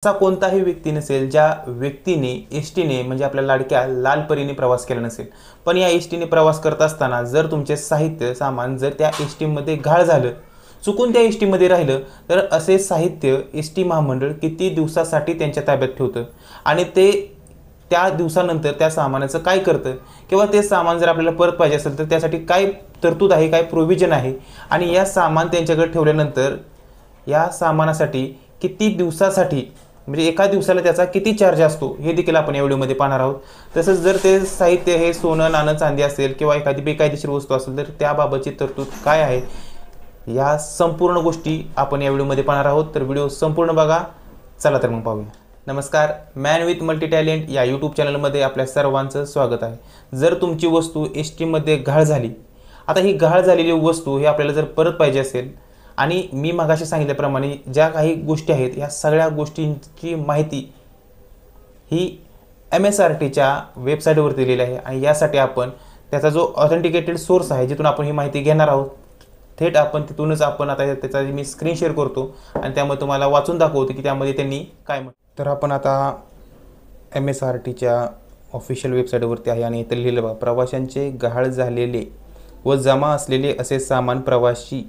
असा कोणताही व्यक्ती नसेल ज्या व्यक्तीने एसटीने म्हणजे आपल्या लाडक्या लाल परीने प्रवास केला नसेल। पण या एसटीने प्रवास करत असताना जर तुमचे साहित्य सामान जर त्या एसटीमध्ये घाळ झालं, चुकून त्या एसटीमध्ये राहिलं, तर असे साहित्य एसटी महामंडळ किती दिवसासाठी त्यांच्या ताब्यात ठेवतं आणि ते त्या दिवसानंतर त्या सामानाचं काय करतं किंवा ते सामान जर आपल्याला परत पाहिजे असेल तर त्यासाठी काय तरतूद आहे, काय प्रोव्हिजन आहे आणि या सामान त्यांच्याकडे ठेवल्यानंतर या सामानासाठी किती दिवसासाठी म्हणजे एका दिवसाला त्याचा किती चार्ज असतो हे देखील आपण या व्हिडिओमध्ये पाहणार आहोत। तसंच जर ते साहित्य हे सोनं नाणं चांदी असेल किंवा एखादी बेकायदेशीर वस्तू असेल तर त्याबाबतची तरतूद काय आहे या संपूर्ण गोष्टी आपण या व्हिडिओमध्ये पाहणार आहोत। तर व्हिडिओ संपूर्ण बघा। चला तर मग पाहूया। नमस्कार, मॅन विथ मल्टी टॅलेंट या यूट्यूब चॅनलमध्ये आपल्या सर्वांचं स्वागत आहे। जर तुमची वस्तू एसटीमध्ये घाळ झाली, आता ही घाळ झालेली वस्तू ही आपल्याला जर परत पाहिजे असेल आणि मी मागाशी सांगितल्याप्रमाणे ज्या काही गोष्टी आहेत या सगळ्या गोष्टींची माहिती ही MSRTच्या वेबसाईटवर दिलेली आहे आणि यासाठी आपण त्याचा जो ऑथेंटिकेटेड सोर्स आहे जिथून आपण ही माहिती घेणार आहोत थेट आपण तिथूनच आपण आता त्याचा मी स्क्रीन शेअर करतो आणि त्यामुळे तुम्हाला वाचून दाखवतो की त्यामध्ये त्यांनी काय तर आपण आता MSRTच्या ऑफिशियल वेबसाईटवरती आहे आणि इथं लिहिलं बघा, प्रवाशांचे गहाळ झालेले व जमा असलेले असे सामान प्रवासी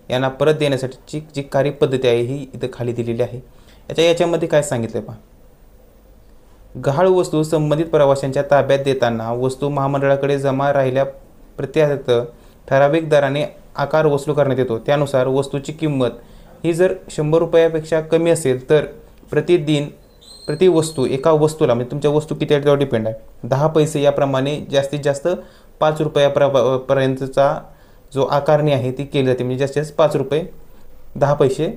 यांना परत देण्यासाठीची जी कार्यपद्धती आहे ही इथं खाली दिलेली आहे। याच्यामध्ये काय सांगितलं पहा, गहाळ वस्तू संबंधित प्रवाशांच्या ताब्यात देताना वस्तू महामंडळाकडे जमा राहिल्या प्रत्यर्थ ठराविक दराने आकार वसूल करण्यात येतो। त्यानुसार वस्तूची किंमत ही जर 100 रुपयापेक्षा कमी असेल तर प्रति वस्तू एका वस्तूला म्हणजे तुमच्या वस्तू किती आहे त्यावर डिपेंड आहे 10 पैसे याप्रमाणे जास्तीत जास्त 5 रुपयापर्यंतचा जो आकारणी आहे ती केली जाते, म्हणजे जास्तीत जास्त 5 रुपये 10 पैसे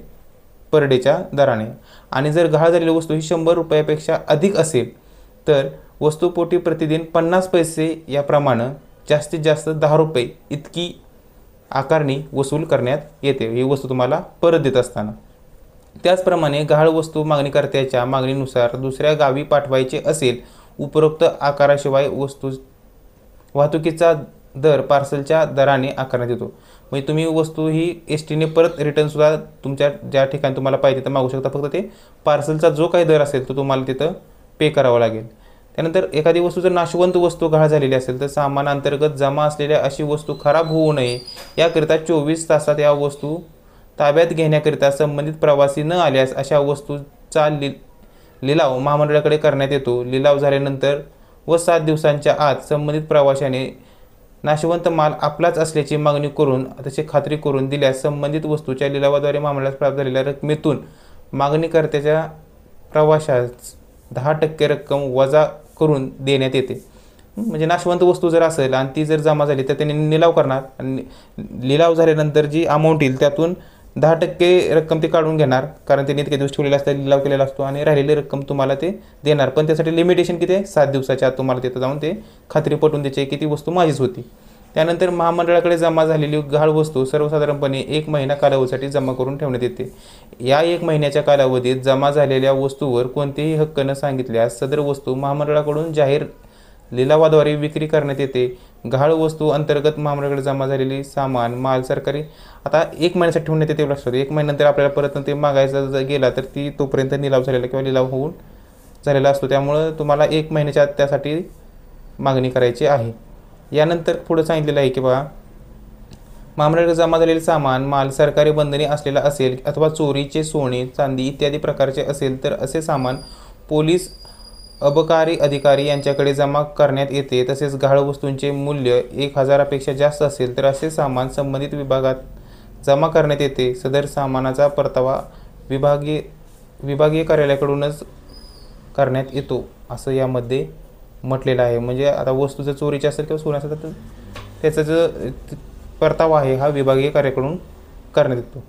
पर डेच्या दराने। आणि जर गहाळ झालेली वस्तू ही 100 रुपयापेक्षा अधिक असेल तर वस्तूपोटी प्रतिदिन 50 पैसे याप्रमाणे जास्तीत जास्त 10 रुपये इतकी आकारणी वसूल करण्यात येते ही वस्तू तुम्हाला परत देत असताना। त्याचप्रमाणे गहाळ वस्तू मागणीकर्त्याच्या मागणीनुसार दुसऱ्या गावी पाठवायचे असेल उपरोक्त आकाराशिवाय वस्तू वाहतुकीचा दर पार्सलच्या दराने आकारण्यात येतो। म्हणजे तुम्ही वस्तू ही एसटीने परत रिटर्नसुद्धा तुमच्या ज्या ठिकाणी तुम्हाला पाहिजे तिथं मागू शकता, फक्त ते पार्सलचा जो काही दर असेल तो तुम्हाला तिथं पे करावा लागेल। त्यानंतर एखादी वस्तू जर नाशवंत वस्तू गहाळ झालेली असेल तर सामानांतर्गत जमा असलेल्या अशी वस्तू खराब होऊ नये याकरिता 24 तासात या वस्तू ताब्यात घेण्याकरिता संबंधित प्रवासी न आल्यास अशा वस्तूचा लिलाव महामंडळाकडे करण्यात येतो। लिलाव झाल्यानंतर व 7 दिवसांच्या आत संबंधित प्रवाशाने नाशवंत माल आपलाच असल्याची मागणी करून तशी खात्री करून दिल्यास संबंधित वस्तूच्या लिलावाद्वारे महामंडळास प्राप्त झालेल्या रकमेतून मागणीकर्त्याच्या प्रवाशास 10% रक्कम वजा करून देण्यात येते। म्हणजे नाशवंत वस्तू जर असेल आणि ती जर जमा झाली तर त्यांनी निलाव करणार आणि लिलाव झाल्यानंतर जी अमाऊंट येईल त्यातून 10% रक्कम ते काढून घेणार, कारण त्यांनी इतके दिवस ठेवलेला असतं, लिलाव केलेला असतो आणि राहिलेली रक्कम तुम्हाला ते देणार। पण त्यासाठी लिमिटेशन किती आहे, 7 दिवसाच्या आत तुम्हाला तिथं जाऊन ते खात्री पटवून द्यायची की ती वस्तू माझीच होती। त्यानंतर महामंडळाकडे जमा झालेली गहाळ वस्तू सर्वसाधारणपणे 1 महिना कालावधीसाठी जमा करून ठेवण्यात येते। या 1 महिन्याच्या कालावधीत जमा झालेल्या वस्तूवर कोणतेही हक्क न सांगितल्यास सदर वस्तू महामंडळाकडून जाहीर लिलावाद्वारे विक्री करण्यात येते। गहाळ वस्तू अंतर्गत महामंडळाकडे जमा झालेली सामान माल सरकारी आता 1 महिन्यासाठी ठेवण्यात येते लक्षात। 1 महिन्यानंतर आपल्याला परत ते मागायचं जर गेला तर ती तोपर्यंत निलाव झालेला किंवा लिलाव होऊन झालेला असतो, त्यामुळे तुम्हाला 1 महिन्याच्या आत त्यासाठी मागणी करायची आहे। यानंतर पुढे सांगितलेलं आहे की बघा, महामंडळाकडे जमा झालेले सामान माल सरकारी बंधने असलेला असेल अथवा चोरीचे सोने चांदी इत्यादी प्रकारचे असेल तर असे सामान पोलीस अबकारी अधिकारी यांच्याकडे जमा करण्यात येते। तसेच गहाळ वस्तूंचे मूल्य 1000 पेक्षा जास्त असेल तर असे सामान संबंधित विभागात जमा करण्यात येते। सदर सामानाचा परतावा विभागीय कार्यालयाकडूनच करण्यात येतो असं यामध्ये म्हटलेलं आहे। म्हणजे आता वस्तू जर चोरीची असेल किंवा सोनं असेल तर त्याचा जो परतावा आहे हा विभागीय कार्यालयाकडून करण्यात येतो।